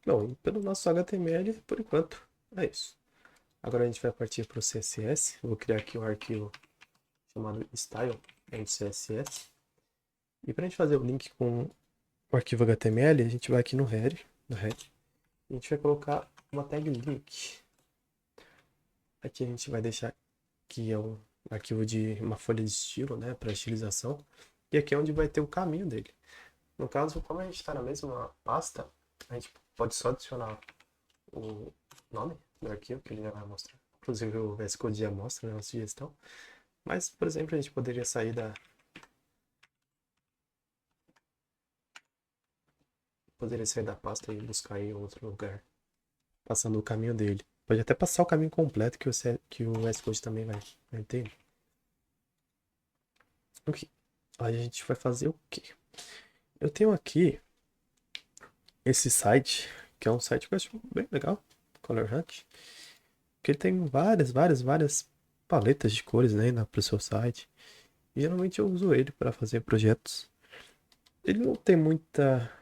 Bom, e pelo nosso HTML, por enquanto, é isso. Agora a gente vai partir para o CSS. Eu vou criar aqui um arquivo chamado style.css. E para a gente fazer o link com o arquivo HTML, a gente vai aqui no header, e a gente vai colocar uma tag link. Aqui a gente vai deixar que é um arquivo de uma folha de estilo, né, para estilização. E aqui é onde vai ter o caminho dele. No caso, como a gente está na mesma pasta, a gente pode só adicionar o nome do arquivo, que ele já vai mostrar. Inclusive o VS Code já mostra, né, uma sugestão. Mas, por exemplo, a gente poderia sair da pasta e buscar em outro lugar, passando o caminho dele. Pode até passar o caminho completo que o VS Code também vai ter. Ok. Aí a gente vai fazer o quê? Eu tenho aqui esse site, que é um site que eu acho bem legal, Color Hunt, que ele tem várias paletas de cores, né, pro seu site. E geralmente eu uso ele para fazer projetos. Ele não tem muita.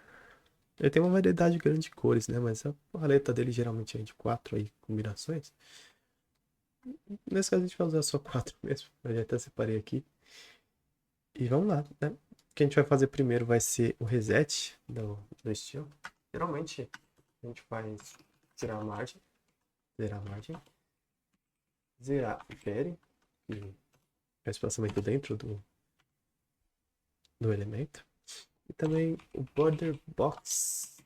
Ele tem uma variedade grande de cores, né? Mas a paleta dele geralmente é de quatro aí combinações. Nesse caso a gente vai usar só quatro mesmo. Eu já até separei aqui. E vamos lá, né? O que a gente vai fazer primeiro vai ser o reset do estilo. Geralmente a gente faz tirar a margem, zerar a margem, zerar o padding, que é o espaçamento dentro do elemento. E também o border box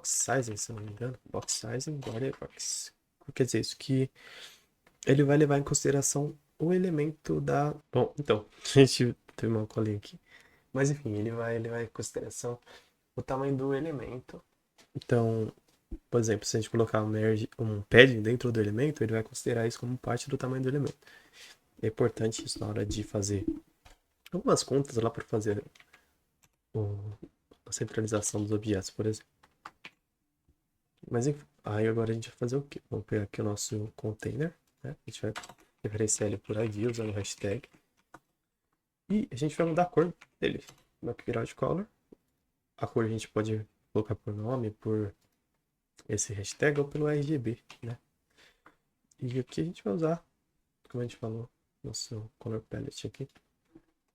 sizing, se eu não me engano. Box sizing, border box. Quer dizer, isso que ele vai levar em consideração o elemento da. Bom, então, a gente teve uma colinha aqui. Mas enfim, ele vai levar em consideração o tamanho do elemento. Então, por exemplo, se a gente colocar um padding dentro do elemento, ele vai considerar isso como parte do tamanho do elemento. É importante isso na hora de fazer algumas contas lá para fazer a centralização dos objetos, por exemplo. Mas enfim, aí agora a gente vai fazer o quê? Vamos pegar aqui o nosso container, né? A gente vai referenciar ele por ID usando o hashtag. E a gente vai mudar a cor dele. Background color. A cor a gente pode colocar por nome, por esse hashtag ou pelo RGB, né? E aqui a gente vai usar, como a gente falou, nosso color palette aqui.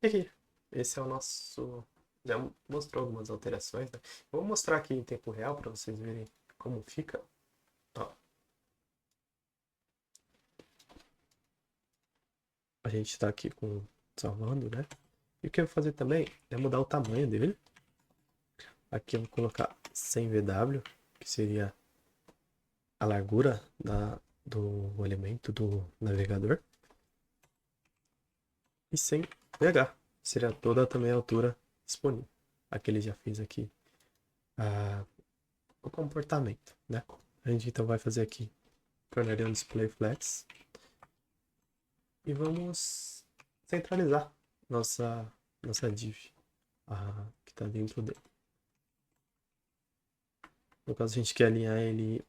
E aqui, esse é o nosso. Já mostrou algumas alterações, né? Eu vou mostrar aqui em tempo real para vocês verem como fica. Ó, a gente está aqui salvando, né? E o que eu vou fazer também é mudar o tamanho dele. Aqui eu vou colocar 100 VW, que seria a largura do elemento do navegador. E 100 VH, seria toda também a altura disponível. Aqui ele já fez aqui o comportamento, né? A gente então vai fazer aqui Cornelian Display Flex e vamos centralizar nossa div que está dentro dele. No caso, a gente quer alinhar ele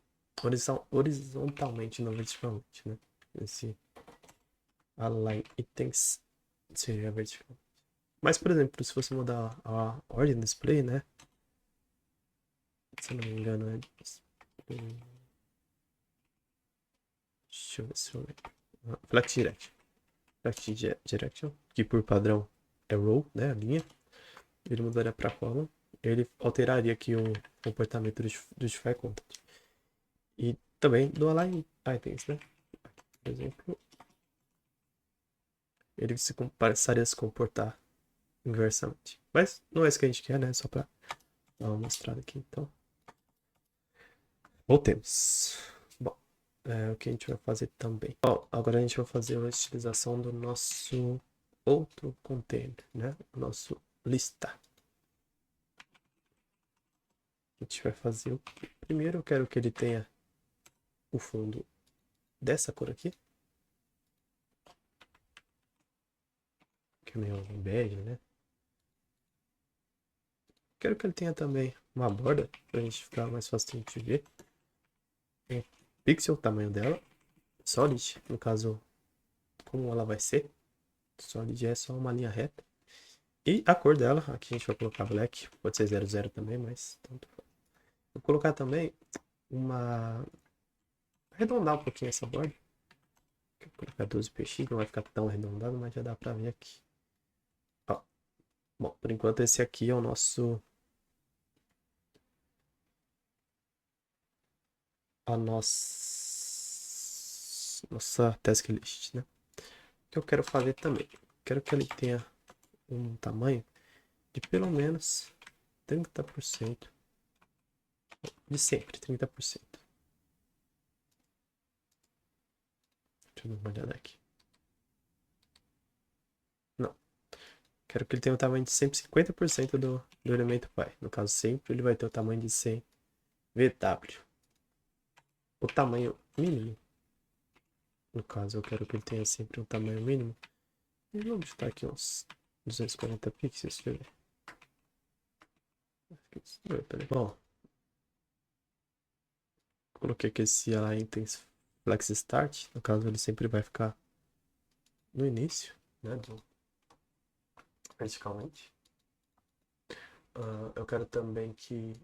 horizontalmente, não verticalmente, né? Esse align itens seria vertical. Mas, por exemplo, se você mudar a ordem do display, né? Se eu não me engano, é. Deixa eu ver se eu lembro. Flex Direct. Direction, que por padrão é row, né? A linha. Ele mudaria para column. Ele alteraria aqui o comportamento do Define Content. E também do Align Items, né? Por exemplo, ele passaria a se comportar inversamente. Mas não é isso que a gente quer, né? Só para dar uma mostrada aqui. Então, voltemos. Bom, o que a gente vai fazer também? Bom, agora a gente vai fazer a utilização do nosso outro container, né? O nosso lista. A gente vai fazer o quê? Primeiro eu quero que ele tenha o fundo dessa cor aqui, que é meio um bege, né? Quero que ele tenha também uma borda, pra gente ficar mais fácil de gente ver. Um pixel, o tamanho dela. Solid, no caso, como ela vai ser. Solid é só uma linha reta. E a cor dela, aqui a gente vai colocar black, pode ser 00 também, mas tanto faz. Vou colocar também uma... arredondar um pouquinho essa borda. Vou colocar 12px, não vai ficar tão arredondado, mas já dá pra ver aqui. Ó. Bom, por enquanto esse aqui é o nosso... nossa task list, né? O que eu quero fazer também? Quero que ele tenha um tamanho de pelo menos 30%. De sempre, 30%. Deixa eu dar uma olhada aqui. Não. Quero que ele tenha o tamanho de sempre 50% do elemento pai. No caso, sempre ele vai ter o tamanho de 100 VW. O tamanho mínimo. No caso, eu quero que ele tenha sempre um tamanho mínimo. E vamos chutar aqui uns 240 pixels. Deixa eu ver. Bom, coloquei aqui esse Align Intents Flex Start. No caso, ele sempre vai ficar no início, né? Verticalmente. Eu quero também que...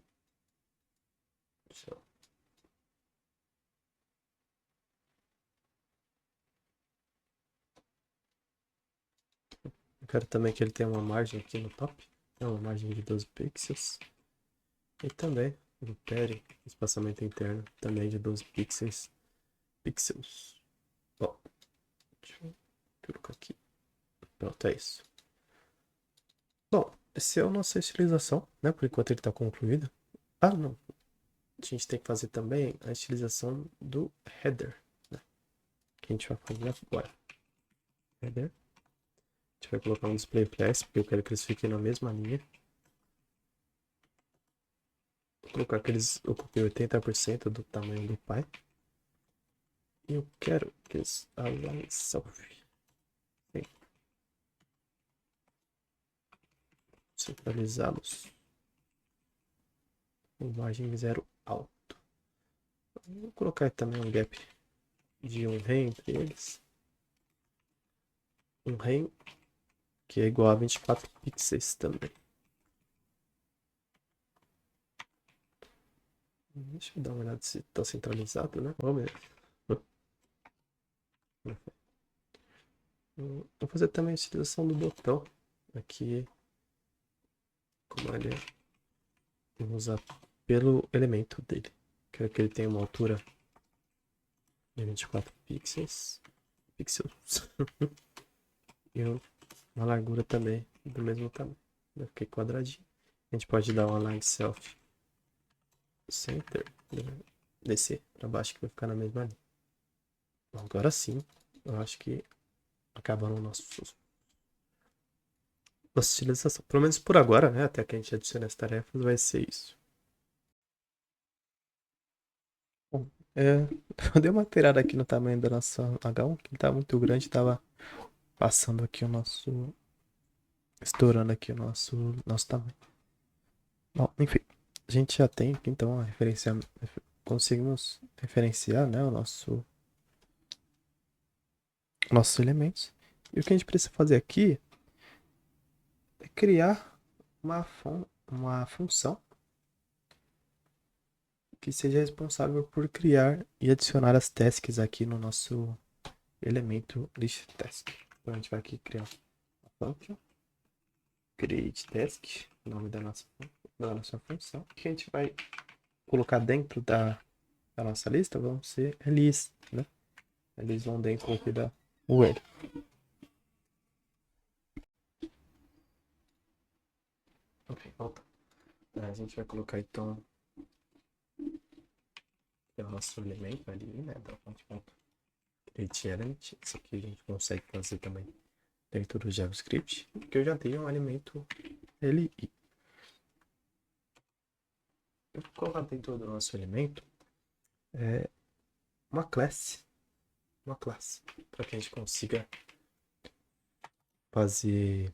Eu quero também que ele tenha uma margem aqui no top. Uma margem de 12 pixels. E também no padding, espaçamento interno, também de 12 pixels. Bom, deixa eu colocar aqui. Pronto, é isso. Bom, essa é a nossa estilização, né? Por enquanto ele está concluído. Ah, não. A gente tem que fazer também a estilização do header, né? Que a gente vai fazer agora. Header. A gente vai colocar um display flash, porque eu quero que eles fiquem na mesma linha. Vou colocar que eles ocupem 80% do tamanho do pai. E eu quero que eles align self. Centralizá-los. Margem 0 alto. Vou colocar também um gap de um rem entre eles. Um rem que é igual a 24 pixels também. Deixa eu dar uma olhada se está centralizado, né? Vamos ver. Vou fazer também a utilização do botão aqui, como ele é. Vou usar pelo elemento dele. Quero que ele tenha uma altura de 24 pixels. E uma largura também do mesmo tamanho. Vai ficar quadradinho. A gente pode dar um align self center, descer para baixo que vai ficar na mesma linha. Agora sim, eu acho que acabaram nossa utilização. Pelo menos por agora, né? Até que a gente adicione as tarefas, vai ser isso. Bom, eu dei uma alterada aqui no tamanho da nossa H1, que tá muito grande, tava passando aqui o nosso... estourando aqui o nosso tamanho. Bom, enfim, a gente já tem aqui então a referência, conseguimos referenciar, né, nossos elementos. E o que a gente precisa fazer aqui é criar uma função que seja responsável por criar e adicionar as tasks aqui no nosso elemento list task. Então a gente vai aqui criar a function create task, o nome da nossa função, que a gente vai colocar dentro da nossa lista vão ser release, né? Eles vão dentro aqui da URL. Ok, volta. A gente vai colocar então o nosso elemento ali, né? Da create element. Isso aqui a gente consegue fazer também dentro do JavaScript, que eu já tenho um elemento li. Eu vou colocar dentro do nosso elemento uma classe, para que a gente consiga fazer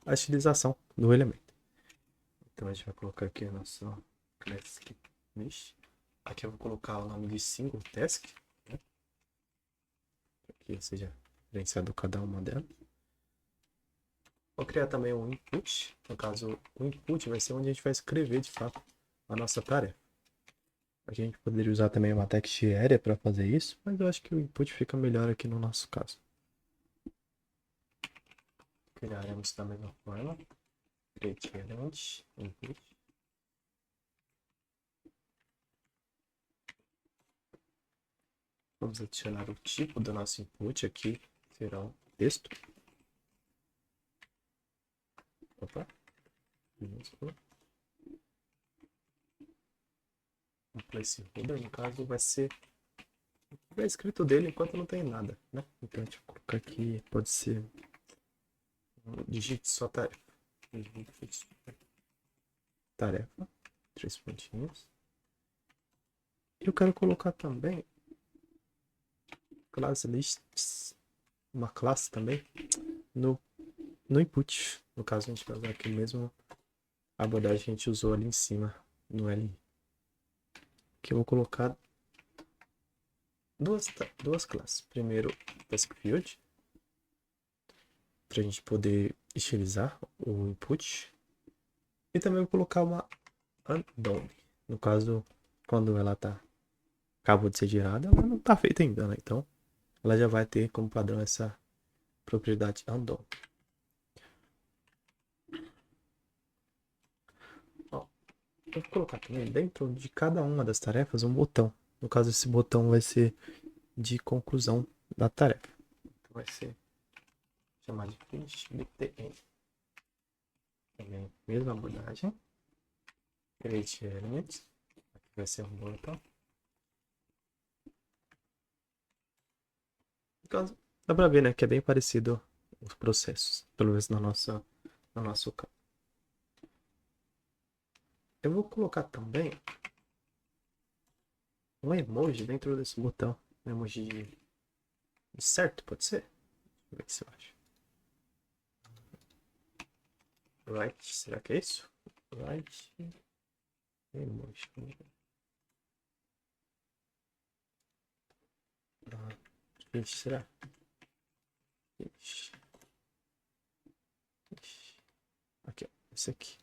a utilização do elemento. Então a gente vai colocar aqui a nossa class list. Aqui eu vou colocar o nome de single task, né? Para que seja diferenciado cada uma delas. Vou criar também um input. No caso, o input vai ser onde a gente vai escrever de fato a nossa tarefa. A gente poderia usar também uma text area para fazer isso, mas eu acho que o input fica melhor aqui no nosso caso. Criaremos da mesma forma. Create element, input. Vamos adicionar o tipo do nosso input aqui, será um texto. Opa. Um placeholder, no caso, vai ser o escrito dele enquanto não tem nada, né? Então, deixa eu colocar aqui, pode ser digite só tarefa. Digite tarefa, 3 pontinhos. E eu quero colocar também class lists, uma classe também, no input. No caso, a gente vai usar aqui mesmo a abordagem que a gente usou ali em cima, no LI. Que eu vou colocar duas classes. Primeiro, task field, para a gente poder estilizar o input. E também vou colocar uma undone. No caso, quando ela acabou de ser gerada, ela não está feita ainda, né? Então, ela já vai ter como padrão essa propriedade undone. Ó, eu vou colocar também dentro de cada uma das tarefas um botão. No caso, esse botão vai ser de conclusão da tarefa. Então, vai ser chamado de finish btn. Também mesma abordagem. Create element. Aqui vai ser um botão. No caso, dá pra ver, né, que é bem parecido os processos, pelo menos no nosso caso. Eu vou colocar também um emoji dentro desse botão. Um emoji de certo, pode ser? Deixa eu ver o que você acha. Right, será que é isso? Right, emoji. Gente, será? Aqui, ó, esse aqui.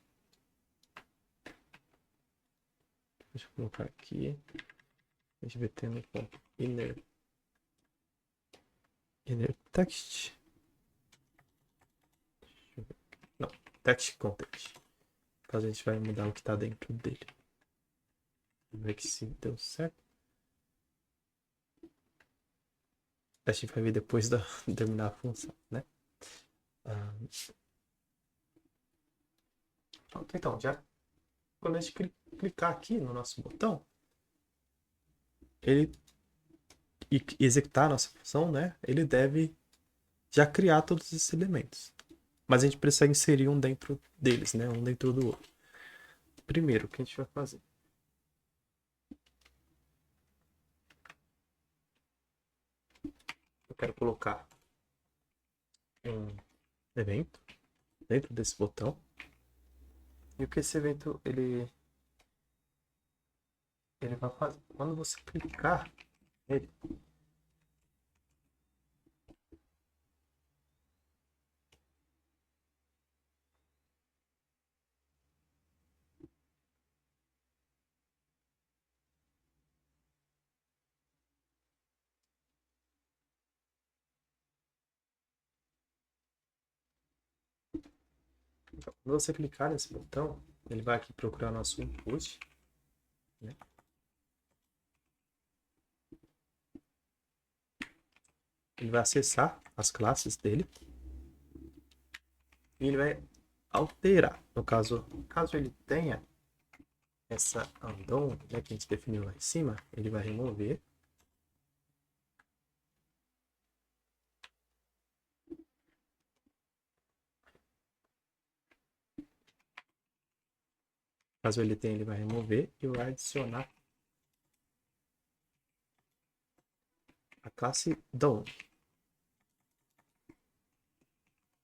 Deixa eu colocar aqui. Deixa eu ver, tem inner text. Não, text content. Caso a gente vai mudar o que está dentro dele. Vamos ver que se deu certo. A gente vai ver depois de terminar a função, né? Então, já quando a gente clicar aqui no nosso botão, ele executar a nossa função, né? Ele deve já criar todos esses elementos. Mas a gente precisa inserir um dentro deles, né? Um dentro do outro. Primeiro, o que a gente vai fazer? Eu quero colocar um evento dentro desse botão. E o que esse evento ele vai fazer? Quando você clicar nele, quando você clicar nesse botão, ele vai aqui procurar nosso input, né? Ele vai acessar as classes dele e ele vai alterar. No caso ele tenha essa undone, né, que a gente definiu lá em cima, ele vai remover. Caso ele tenha, ele vai remover e vai adicionar a classe done.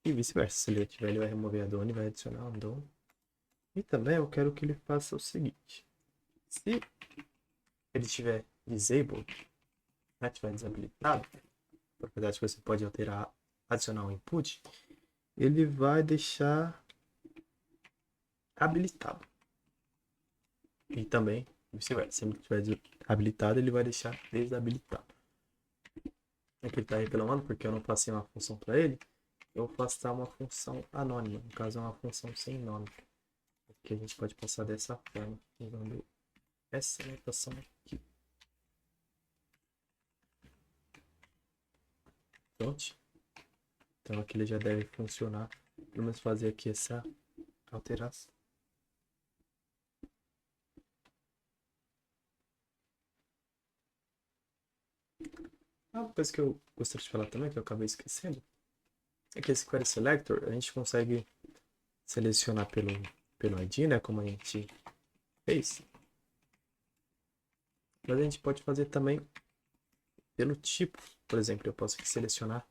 E vice-versa. Se ele tiver, ele vai remover a done e vai adicionar a undone. E também eu quero que ele faça o seguinte. Se ele estiver disabled, né, estiver desabilitado, propriedade que você pode alterar, adicionar um input, ele vai deixar habilitado. E também vice-versa. Sempre que estiver habilitado, ele vai deixar desabilitado. Aqui ele está reclamando porque eu não passei uma função para ele. Eu vou passar uma função anônima. No caso, é uma função sem nome. Que a gente pode passar dessa forma, usando essa notação aqui. Pronto. Então aqui ele já deve funcionar. Vamos fazer aqui essa alteração. Uma coisa que eu gostaria de falar também, que eu acabei esquecendo, é que esse Query Selector, a gente consegue selecionar pelo ID, né, como a gente fez. Mas a gente pode fazer também pelo tipo. Por exemplo, eu posso aqui selecionar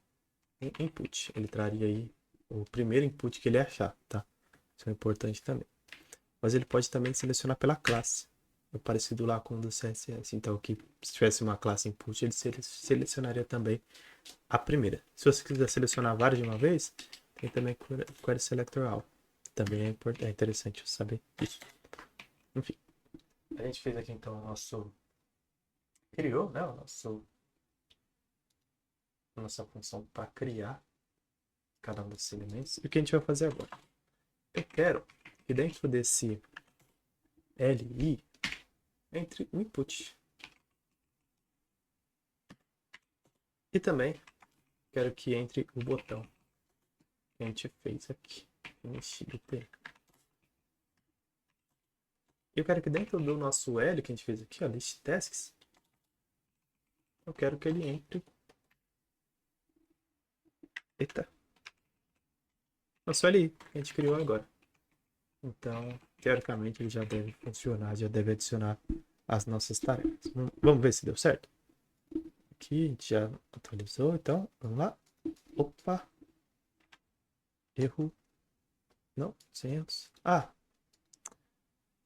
um input. Ele traria aí o primeiro input que ele achar, tá? Isso é importante também. Mas ele pode também selecionar pela classe. É parecido lá com o do CSS. Então, que se tivesse uma classe input, ele selecionaria também a primeira. Se você quiser selecionar várias de uma vez, tem também Query Selector All. Também é interessante saber isso. Enfim, a gente fez aqui então o nosso... Criou, né? A nossa função para criar cada um desses elementos. E o que a gente vai fazer agora? Eu quero que dentro desse LI entre o input. E também quero que entre o botão que a gente fez aqui. Enchido P. Eu quero que dentro do nosso L que a gente fez aqui, ó, list tasks, eu quero que ele entre. Eita! Nosso LI que a gente criou agora. Então, teoricamente, ele já deve funcionar, já deve adicionar as nossas tarefas. Vamos ver se deu certo? Aqui a gente já atualizou, então vamos lá. Opa! Erro. Não, sem erros. Ah!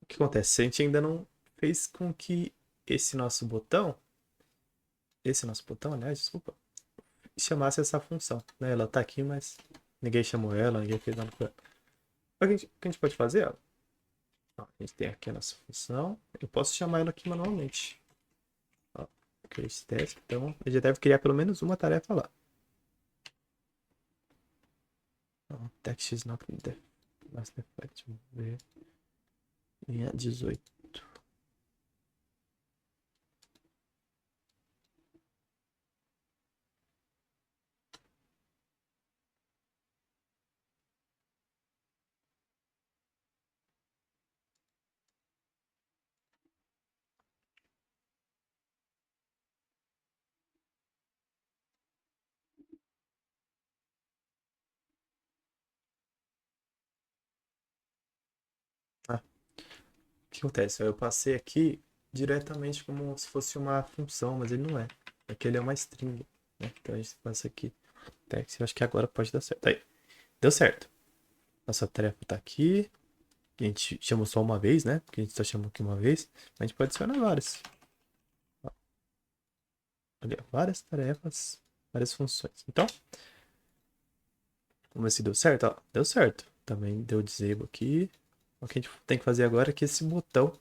O que acontece? A gente ainda não fez com que esse nosso botão, aliás, desculpa, chamasse essa função, né? Ela tá aqui, mas ninguém chamou ela, ninguém fez nada com ela. O que a gente pode fazer, ó, a gente tem aqui a nossa função, eu posso chamar ela aqui manualmente. Ó, create task, então ele já deve criar pelo menos uma tarefa lá. Então, text is not in the master file, vamos ver. Linha 18. Ah, o que acontece? Eu passei aqui diretamente como se fosse uma função, mas ele não é. Aqui ele é uma string, né? Então a gente passa aqui text, eu acho que agora pode dar certo. Aí, deu certo. Nossa tarefa tá aqui. A gente chamou só uma vez, né? Porque a gente só chamou aqui uma vez. Mas a gente pode adicionar várias. Olha, várias tarefas, várias funções. Então, vamos ver se deu certo. Ó, deu certo. Também deu disable aqui. O que a gente tem que fazer agora é que esse botão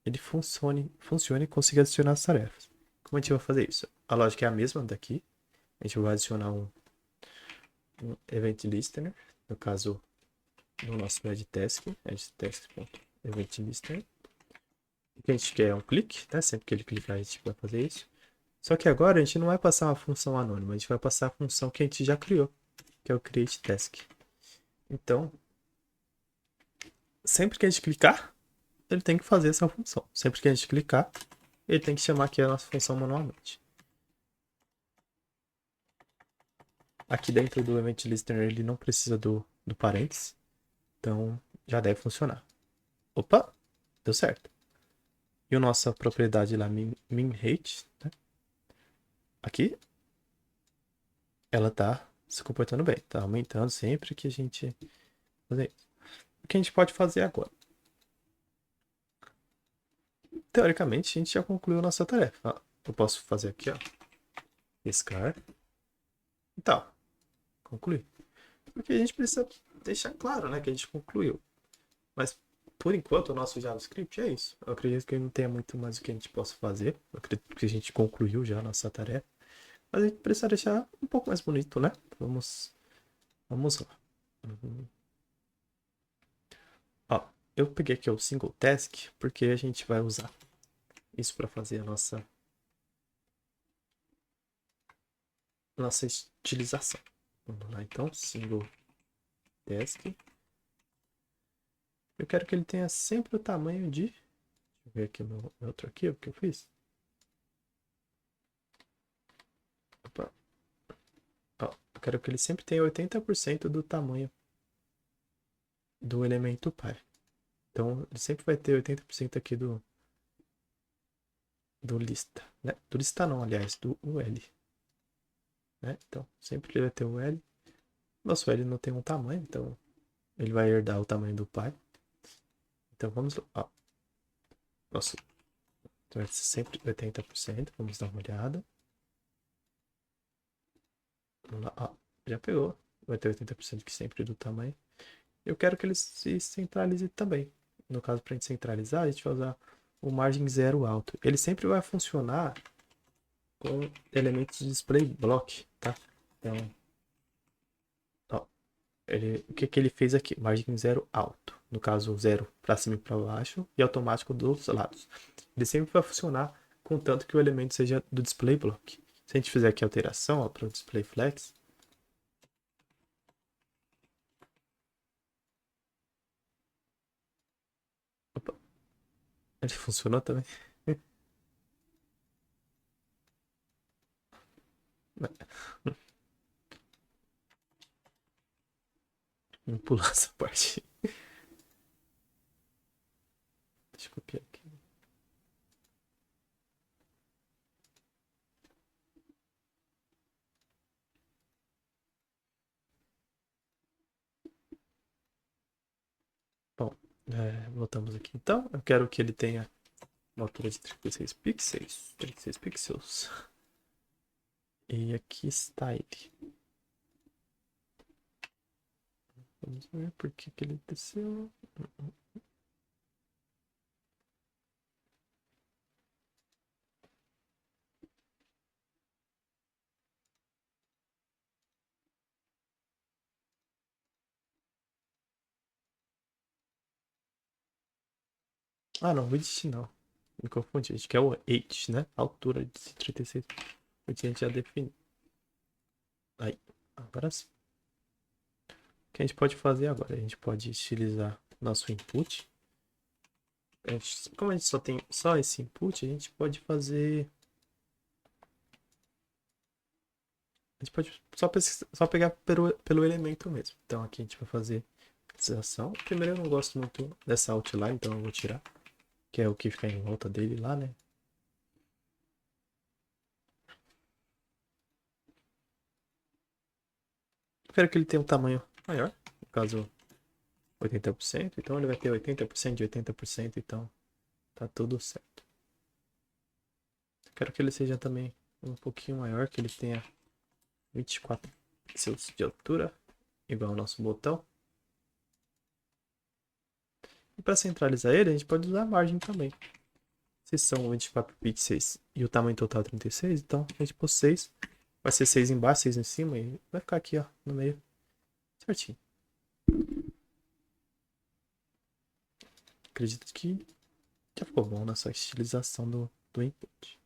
ele funcione e consiga adicionar as tarefas. Como a gente vai fazer isso? A lógica é a mesma daqui. A gente vai adicionar um event listener. No caso, no nosso add task, addTask.event listener. O que a gente quer é um clique, né? Sempre que ele clicar, a gente vai fazer isso. Só que agora a gente não vai passar uma função anônima, a gente vai passar a função que a gente já criou, que é o createTask. Então, sempre que a gente clicar, ele tem que fazer essa função. Sempre que a gente clicar, ele tem que chamar aqui a nossa função manualmente. Aqui dentro do Event Listener ele não precisa do parênteses, então já deve funcionar. Opa, deu certo. E a nossa propriedade lá, min_height, né? Aqui, ela tá se comportando bem, tá aumentando sempre que a gente fazer isso. O que a gente pode fazer agora? Teoricamente, a gente já concluiu a nossa tarefa. Eu posso fazer aqui, ó, riscar e tal. Concluir. Porque a gente precisa deixar claro, né, que a gente concluiu. Mas por enquanto, o nosso JavaScript é isso. Eu acredito que não tenha muito mais o que a gente possa fazer. Eu acredito que a gente concluiu já a nossa tarefa. Mas a gente precisa deixar um pouco mais bonito, né? Vamos lá. Uhum. Ó, eu peguei aqui o single task porque a gente vai usar isso para fazer a nossa estilização. Vamos lá, então, single task. Eu quero que ele tenha sempre o tamanho de... Deixa eu ver aqui meu outro arquivo que eu fiz. Opa. Ó, eu quero que ele sempre tenha 80% do tamanho do elemento pai. Então, ele sempre vai ter 80% aqui do lista, né? Do lista não, aliás, do UL, né? Então, sempre ele vai ter o L. Nosso L não tem um tamanho, então ele vai herdar o tamanho do pai. Então, vamos lá. Ó, nosso, então vai ser sempre 80%. Vamos dar uma olhada. Vamos lá, ó, já pegou. Vai ter 80% que sempre do tamanho. Eu quero que ele se centralize também. No caso, para a gente centralizar, a gente vai usar o margem zero alto. Ele sempre vai funcionar com elementos de display block, tá? Então, ó, o que ele fez aqui? Margem zero alto. No caso, zero para cima e para baixo e automático dos lados. Ele sempre vai funcionar contanto que o elemento seja do display block. Se a gente fizer aqui a alteração para o display flex, opa, ele funcionou também. Vamos pular essa parte. Deixa eu copiar aqui. Bom, voltamos aqui então. Eu quero que ele tenha uma altura de 36 pixels. 36 pixels. E aqui está ele. Vamos ver por que ele desceu. Ah, não, width não. Me confundi. Acho que é o height, né? A altura de 36. O que a gente já definiu. Aí, agora sim. O que a gente pode fazer agora? A gente pode estilizar nosso input. Como a gente só tem só esse input, a gente pode fazer. A gente pode só pegar pelo elemento mesmo. Então aqui a gente vai fazer estilização. Primeiro eu não gosto muito dessa outline, então eu vou tirar. Que é o que fica em volta dele lá, né? Eu quero que ele tenha um tamanho maior. No caso, 80%. Então ele vai ter 80% de 80%. Então tá tudo certo. Eu quero que ele seja também um pouquinho maior. Que ele tenha 24 pixels de altura. Igual ao nosso botão. E para centralizar ele, a gente pode usar a margem também. Se são 24 pixels e o tamanho total é 36, então a gente pôs 6. Vai ser 6 embaixo, 6 em cima e vai ficar aqui, ó, no meio. Certinho. Acredito que já ficou bom nessa estilização do input.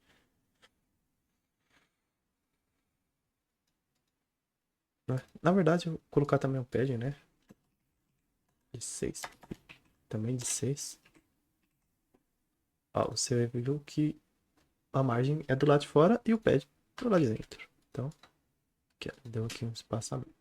Na verdade, eu vou colocar também o pad, né? De 6. Também de 6. Ó, você viu que a margem é do lado de fora e o pad do lado de dentro. Então, aqui, ó, deu aqui um espaçamento.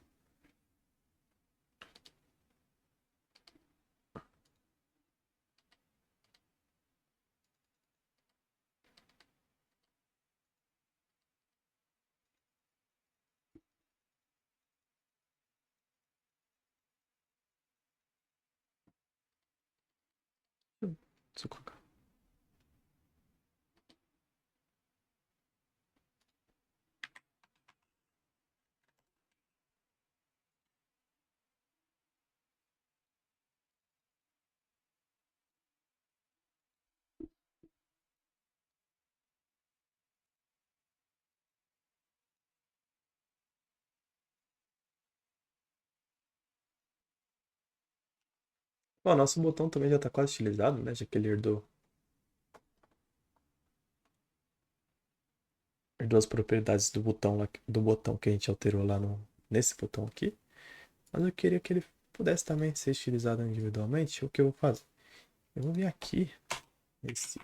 Deixa eu colocar. Bom, nosso botão também já está quase utilizado, né? Já que ele herdou as propriedades do botão, do botão que a gente alterou lá nesse botão aqui. Mas eu queria que ele pudesse também ser utilizado individualmente. O que eu vou fazer? Eu vou vir aqui, nesse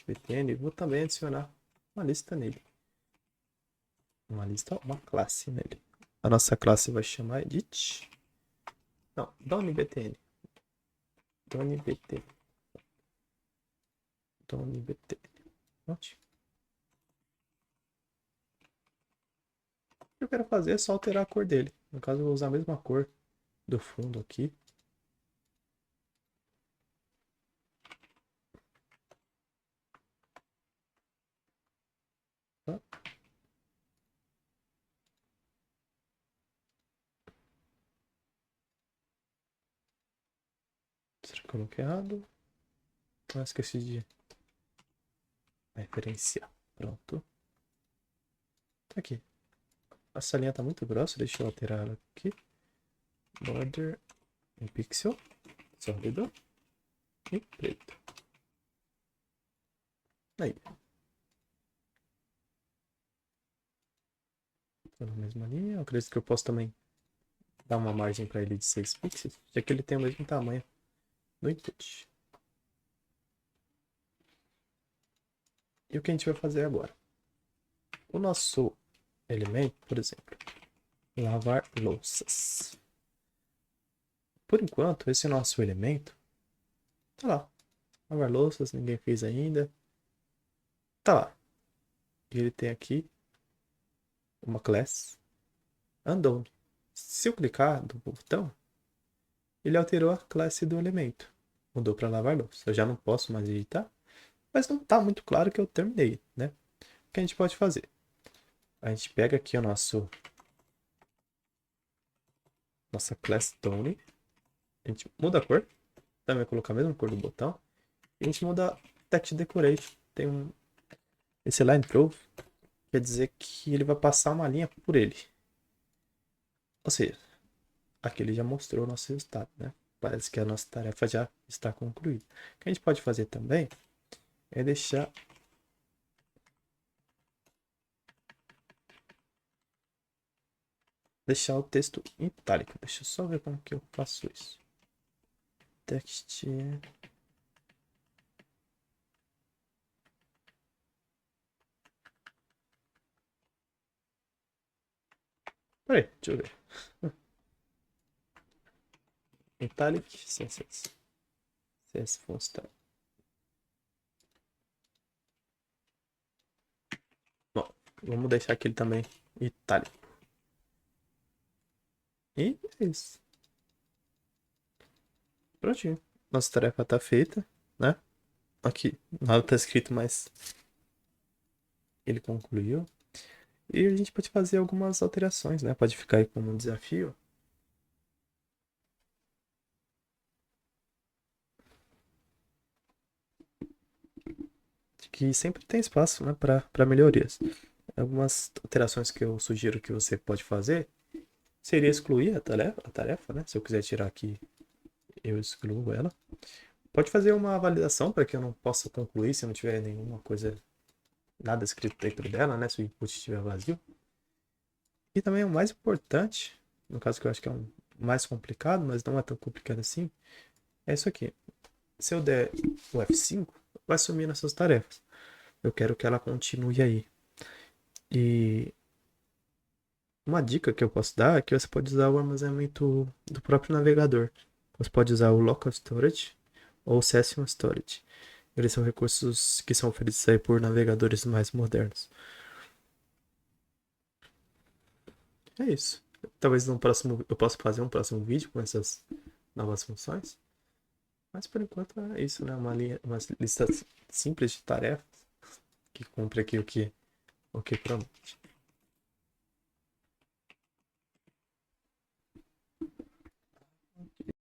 BTN, e vou também adicionar uma lista nele. Uma classe nele. A nossa classe vai chamar edit. Não, DonBTN. DonBTN. Pronto. O que eu quero fazer é só alterar a cor dele. No caso, eu vou usar a mesma cor do fundo aqui. Tá? Será que eu coloquei errado? Ah, esqueci de referenciar. Pronto. Tá aqui. Essa linha tá muito grossa, deixa eu alterar ela aqui. Border em pixel, sólido e preto. Aí. Tô na mesma linha. Eu acredito que eu posso também dar uma margem para ele de 6 pixels, já que ele tem o mesmo tamanho no input. E o que a gente vai fazer agora? O nosso elemento, por exemplo, lavar louças. Por enquanto, esse nosso elemento tá lá. Lavar louças, ninguém fez ainda. Tá lá. E ele tem aqui uma classe unknown. Se eu clicar no botão, ele alterou a classe do elemento. Mudou para lavar louça. Eu já não posso mais editar, mas não tá muito claro que eu terminei, né? O que a gente pode fazer? A gente pega aqui o nossa class tone, a gente muda a cor, também vai colocar a mesma cor do botão, e a gente muda text decoration. Tem esse line proof, quer dizer que ele vai passar uma linha por ele. Ou seja, aqui ele já mostrou o nosso resultado, né? Parece que a nossa tarefa já está concluída. O que a gente pode fazer também é deixar o texto em itálico. Deixa eu só ver como que eu faço isso. Text. Peraí, deixa eu ver. Italic, CSS. CSS font style. Bom, vamos deixar aquele também itálico. E é isso. Prontinho. Nossa tarefa tá feita, né? Aqui, nada tá escrito, mas ele concluiu. E a gente pode fazer algumas alterações, né? Pode ficar aí como um desafio. De que sempre tem espaço, né, para melhorias. Algumas alterações que eu sugiro que você pode fazer seria excluir a tarefa, né? Se eu quiser tirar aqui, eu excluo ela. Pode fazer uma validação para que eu não possa concluir se não tiver nenhuma coisa, nada escrito dentro dela, né? Se o input estiver vazio. E também o mais importante, no caso que eu acho que é mais complicado, mas não é tão complicado assim, é isso aqui. Se eu der o F5, vai sumir nessas tarefas. Eu quero que ela continue aí. E uma dica que eu posso dar é que você pode usar o armazenamento do próprio navegador. Você pode usar o Local Storage ou o Session Storage. Eles são recursos que são oferecidos aí por navegadores mais modernos. É isso. Talvez no próximo eu possa fazer um próximo vídeo com essas novas funções. Mas por enquanto é isso, né? Uma lista simples de tarefas que cumpre aqui o que promete.